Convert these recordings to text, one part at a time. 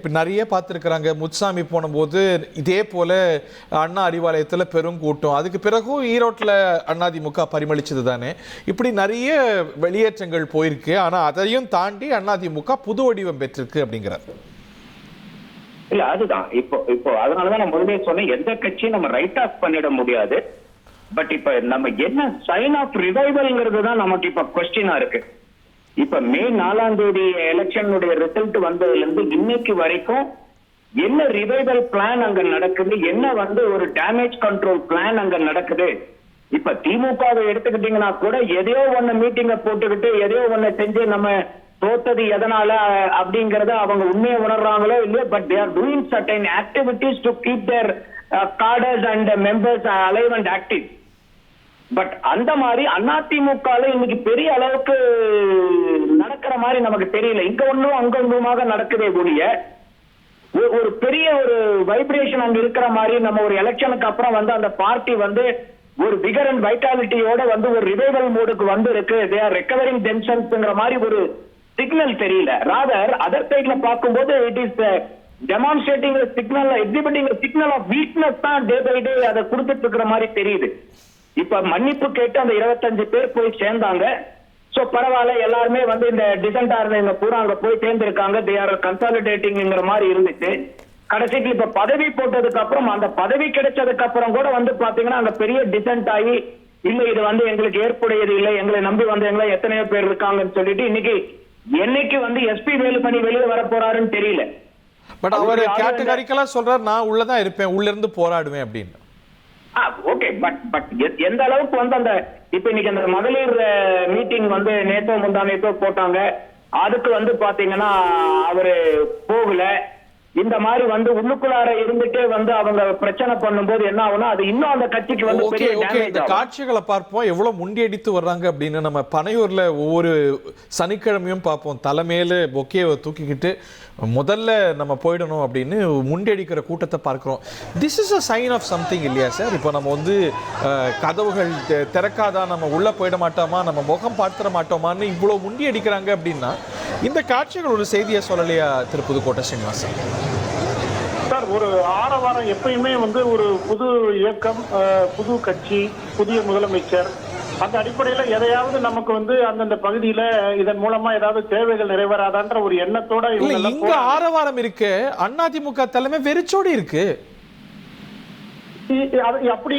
இப்போ நிறைய பார்த்துருக்குறாங்க. முத்துசாமி போனபோது இதே போல அண்ணா அறிவாலயத்தில் பெரும் கூட்டம். அதுக்கு பிறகும் ஈரோட்டில் அதிமுக பரிமளிச்சது தானே. இப்படி நிறைய வெளியேற்றங்கள் போயிருக்கு. ஆனால் அதையும் தாண்டி அதிமுக புது வடிவம் பெற்றிருக்கு அப்படிங்கிறார். இல்ல அதுதான் இப்போ அதனாலதான் நான் முதலே சொன்னேன், எந்த கட்சியும் நம்ம ரைட் ஆஃப் பண்ணிட முடியாது. பட் இப்ப நம்ம என்ன சைன் ஆஃப் ரிவைவல்ங்கிறது தான் நமக்கு இப்ப கொஸ்டினா இருக்கு. இப்ப மே 4ஆம் தேதி எலெக்ஷனுடைய ரிசல்ட் வந்ததுல இருந்து இன்னைக்கு வரைக்கும் என்ன ரிவைவல் பிளான் அங்க நடக்குது, என்ன ஒரு டேமேஜ் கண்ட்ரோல் பிளான் அங்க நடக்குது. இப்ப திமுகவை எடுத்துக்கிட்டீங்கன்னா கூட எதையோ ஒண்ணு மீட்டிங்க போட்டுக்கிட்டு எதையோ ஒண்ணு செஞ்சு நம்ம தோத்தது எதனால அப்படிங்கறத அவங்க உண்மையை உணர்றாங்களோ இல்லையோ, but they are doing certain activities to keep their cadres and members alive and active. But அந்த மாதிரி அதிமுகல இன்னைக்கு பெரிய அளவுக்கு நடக்கிற மாதிரி நமக்கு தெரியல. இங்க ஒன்றும் அங்க ஒன்றுமாக நடக்குதே கூடிய ஒரு பெரிய ஒரு வைப்ரேஷன் அங்க இருக்கிற மாதிரி நம்ம ஒரு எலெக்ஷனுக்கு அப்புறம் அந்த பார்ட்டி ஒரு விகர் அண்ட் வைட்டாலிட்டியோட ஒரு ரிவைவல் மோடுக்கு இருக்கு. தே ஆர் ரெக்கவரிங் டென்ஷன்ஸ்ங்கிற மாதிரி ஒரு சிக்னல் தெரியல. ராதர் அதர் சைட்ல பார்க்கும்போது it is demonstrating signal, exhibiting signal of weakness தான் டே பை டே அதை கொடுத்துட்டு இருக்கிற மாதிரி தெரியுது. இப்ப மன்னிப்பு கேட்டு அந்த 25 பேர் போய் சேர்ந்தாங்க. சோ பரவாயில்ல, எல்லாருமே இந்த டிசென்டா இருந்தவங்க பூரா அங்க போய் சேர்ந்திருக்காங்க. தே ஆர் கன்சாலிடேட்டிங்ங்கிற மாதிரி இருந்துச்சு. கடைசிக்கு இப்ப பதவி போட்டதுக்கு அப்புறம் அந்த பதவி கிடைச்சதுக்கு அப்புறம் கூட பாத்தீங்கன்னா அங்க பெரிய டிசென்ட் ஆகி இல்ல இது எங்களுக்கு ஏற்புடையது இல்லை, எங்களை நம்பி எங்களை எத்தனையோ பேர் இருக்காங்கன்னு சொல்லிட்டு இன்னைக்கு என்னைக்கு எஸ்பி வேலுமணி வெளியே வர போறாருன்னு தெரியல. பட் அவர் கேட்டகரிக்கலா சொல்றாரு, நான் உள்ளதான் இருப்பேன், உள்ள இருந்து போராடுவேன் அப்படின்னு. ஓகே, பட் எந்த அளவுக்கு அந்த இப்ப இன்னைக்கு அந்த மகளிர் மீட்டிங் நேத்தோ முந்தானேத்தோ போட்டாங்க. அதுக்கு பாத்தீங்கன்னா அவரு போகல. இந்த மாதிரி உள்ளுக்குள்ளார இருந்துட்டே அவங்க பிரச்சனை பண்ணும்போது என்ன ஆகும்னா அது இன்னும் அந்த கட்சிக்கு பெரிய டேமேஜ் ஆகும். காட்சிகளை பார்ப்போம், எவ்வளவு முண்டியடித்து வர்றாங்க அப்படின்னு. நம்ம பனையூர்ல ஒவ்வொரு சனிக்கிழமையும் பார்ப்போம், தலைமையில பொக்கேவை தூக்கிக்கிட்டு முதல்ல நம்ம போயிடணும் அப்படின்னு முண்டியடிக்கிற கூட்டத்தை பார்க்கிறோம். This is a sign of something இல்லையா சார்? இப்போ நம்ம கதவுகள் திறக்காதா, நம்ம உள்ள போயிட மாட்டோமா, நம்ம முகம் பார்த்துட மாட்டோமான்னு இவ்வளவு முண்டி அடிக்கிறாங்க அப்படின்னா இந்த காட்சிகள் ஒரு செய்தியை சொல்லலையா திரு புதுக்கோட்டை ஸ்ரீனிவாசன் சார்? ஒரு ஆரவாரம் எப்பயுமே ஒரு புது இயக்கம், புது கட்சி, புதிய முதலமைச்சர், அந்த அடிப்படையில எதையாவது நமக்கு அந்தந்த பகுதியில இதன் மூலமா ஏதாவது தேவைகள் நிறைவேறாதான்ற ஒரு எண்ணத்தோட இங்க ஆரவாரம் இருக்கு. அதிமுக தலைமை வெறிச்சோடி இருக்கு. அப்படி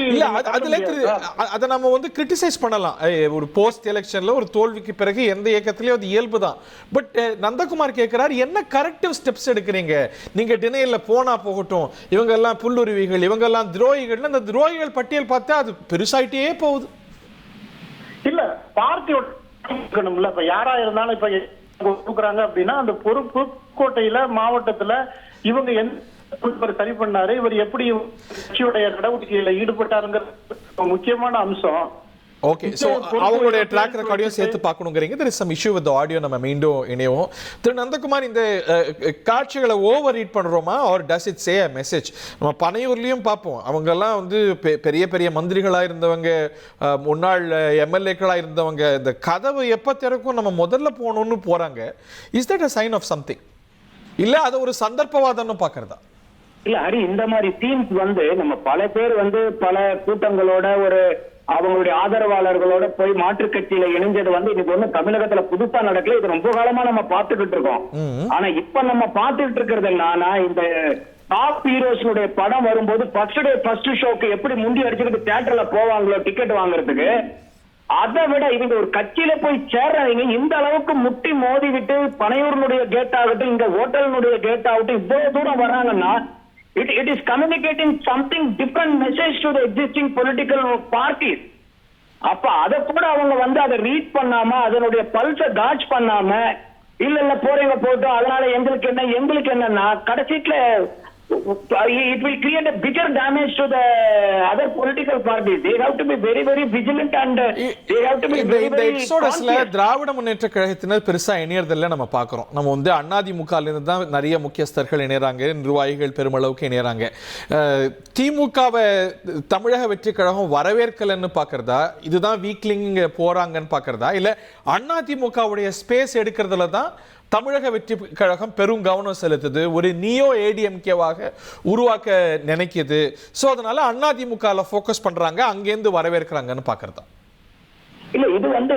அதை நம்ம கிரிட்டிசைஸ் பண்ணலாம். ஒரு போஸ்ட் எலெக்ஷன்ல ஒரு தோல்விக்கு பிறகு எந்த இயக்கத்திலயும் அது இயல்பு தான். பட் நந்தகுமார் கேட்கிறார், என்ன கரெக்டிவ் ஸ்டெப்ஸ் எடுக்கிறீங்க? நீங்க டினைல போனா போகட்டும், இவங்க எல்லாம் புல்லுருவிகள், இவங்க எல்லாம் துரோகிகள். அந்த துரோகிகள் பட்டியல் பார்த்தா அது பெருசாயிட்டே போகுது. இல்ல பார்ட்டியோட இப்ப யாரா இருந்தாலும் இப்ப கொடுக்குறாங்க அப்படின்னா அந்த பொறுப்பு கோட்டையில மாவட்டத்துல இவங்க எந்த சரி பண்ணாரு, இவர் எப்படி கட்சியுடைய நடவடிக்கையில ஈடுபட்டாருங்கிற முக்கியமான அம்சம். ஓகே, சோ அவங்களுடைய ட்ராக் ரெக்கார்டையும் சேர்த்து பார்க்கணுங்கிறீங்க. there is some issue with the audio. நம்ம மீண்டும் இணைவோம். திரு நந்தகுமார், இந்த காட்சிகளை ஓவர் ரீட் பண்றோமா or does it say a message? நம்ம பனையூர்லயும் பார்ப்போம், அவங்க எல்லாம் பெரிய பெரிய மந்திரிகளா இருந்தவங்க, முன்னாள் எம்எல்ஏக்களா இருந்தவங்க, இந்த கதவு எப்ப திறக்கும் நம்ம முதல்ல போகணும்னு போறாங்க. Is that a sign of something? இல்ல அது ஒரு சந்தர்ப்பவாதம்னு பாக்குறதா? இல்ல ஹரி, இந்த மாதிரி டீம்ஸ் நம்ம பல பேர் பல கூட்டங்களோட அவங்களுடைய ஆதரவாளர்களோட போய் மாற்றுக் கட்சியில இணைஞ்சது இன்னைக்கு தமிழகத்துல புதுசா நடக்கல. இது ரொம்ப காலமா நம்ம பார்த்துக்கிட்டு இருக்கோம். ஆனா இப்ப நம்ம பார்த்துட்டு இருக்கிறது என்னன்னா, இந்த டாப் ஹீரோஸ்னுடைய படம் வரும்போது ஃபர்ஸ்ட் ஷோக்கு எப்படி முண்டி அடிச்சுக்கிட்டு தியேட்டர்ல போவாங்களோ டிக்கெட் வாங்குறதுக்கு, அதை விட இவங்க ஒரு கட்சியில போய் சேர்றவங்க இந்த அளவுக்கு முட்டி மோதி விட்டு பனையூர்னுடைய கேட் ஆகட்டும், இங்க ஹோட்டலினுடைய கேட் ஆகட்டும் இவ்வளவு தூரம் வர்றாங்கன்னா it is communicating something different message to the existing political parties. அப்ப அத கூட அவங்க அதை ரீட் பண்ணாம அதனுடைய பல்ஸ காட்ச் பண்ணாம இல்ல போறீங்க போட்டோம் அதனால எங்களுக்கு என்னன்னா கடைசில it will create a bigger damage to the other political parties. They have to be very very vigilant and they have to be very very எக்ஸோடஸ்ல Dravida Munnetra கழகத்தினர் பெருசா இணையறதில்ல நம்ம பார்க்கிறோம். நம்ம அதிமுகல இருந்து தான் நிறைய முக்கியஸ்தர்கள் இணையறாங்க, நிர்வாகிகள் பெருமளவுக்கு இணையறாங்க. திமுகவை தமிழக வெற்றி கழகம் வரவேற்கலன்னு பார்க்கறதா, இதுதான் வீக்லிங் போறாங்கன்னு பார்க்கறதா, இல்ல அதிமுகவுடைய ஸ்பேஸ் எடுக்கிறதுல தான் தமிழக வெற்றி கழகம் பெரும் கவனம் செலுத்துது, ஒரு நியோ ஏடிஎம்கேவாக உருவாக்க நினைக்குது. ஸோ அதனால அதிமுகவில் ஃபோக்கஸ் பண்றாங்க, அங்கேருந்து வரவேற்கிறாங்கன்னு பார்க்கறதா? இல்ல இது வந்து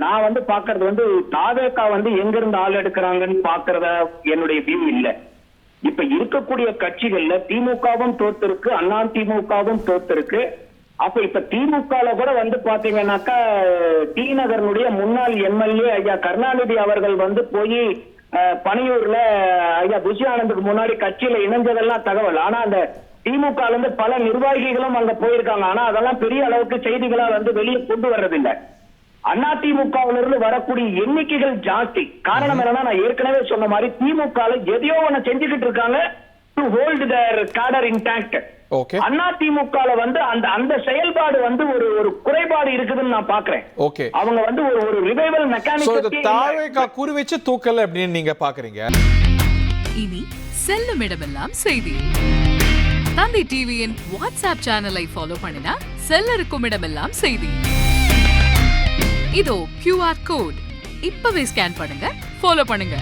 நான் வந்து பாக்குறது வந்து தாவேகா வந்து எங்க இருந்து ஆள் எடுக்கிறாங்கன்னு பாக்குறத என்னுடைய வியூ இல்ல. இப்ப இருக்கக்கூடிய கட்சிகள்ல திமுகவும் தோத்திருக்கு, அதிமுகவும் தோத்திருக்கு. அப்ப இப்ப திமுகல கூட வந்து பாத்தீங்கன்னாக்கா டி நகரனுடைய முன்னாள் எம்எல்ஏ ஐயா கருணாநிதி அவர்கள் வந்து போய் பனையூர்ல ஐயா புஷி ஆனந்துக்கு முன்னாடி கட்சியில இணைஞ்சதெல்லாம் தகவல். ஆனா அந்த திமுக இருந்து பல நிர்வாகிகளும் அங்க போயிருக்காங்க. ஆனா அதெல்லாம் பெரிய அளவுக்கு செய்திகளா வந்து வெளியே கொண்டு வர்றதில்லை. அதிமுகவிலிருந்து வரக்கூடிய எண்ணிக்கைகள் ஜாஸ்தி. காரணம் என்னன்னா, நான் ஏற்கனவே சொன்ன மாதிரி திமுக எதையோ ஒண்ணு செஞ்சுக்கிட்டு இருக்காங்க to hold their cadre intact. AIADMK வந்து அந்த செயல்பாடு வந்து ஒரு குறைபாடு இருக்குதுன்னு நான் பாக்குறேன். ஓகே, அவங்க வந்து ஒரு ரிவைவல் மெக்கானிசம் தாவேகா குறி வச்சு தூக்கல அப்படின்னு நீங்க பாக்குறீங்க. இனி செல்லும் இடமெல்லாம் செய்தி. தந்தி டிவியின் வாட்ஸ்அப் சேனலை ஃபாலோ பண்ணினா செல்லருக்கும் இடமெல்லாம் செய்தி. இதோ QR கோட் இப்பவே ஸ்கேன் பண்ணுங்க, ஃபாலோ பண்ணுங்க.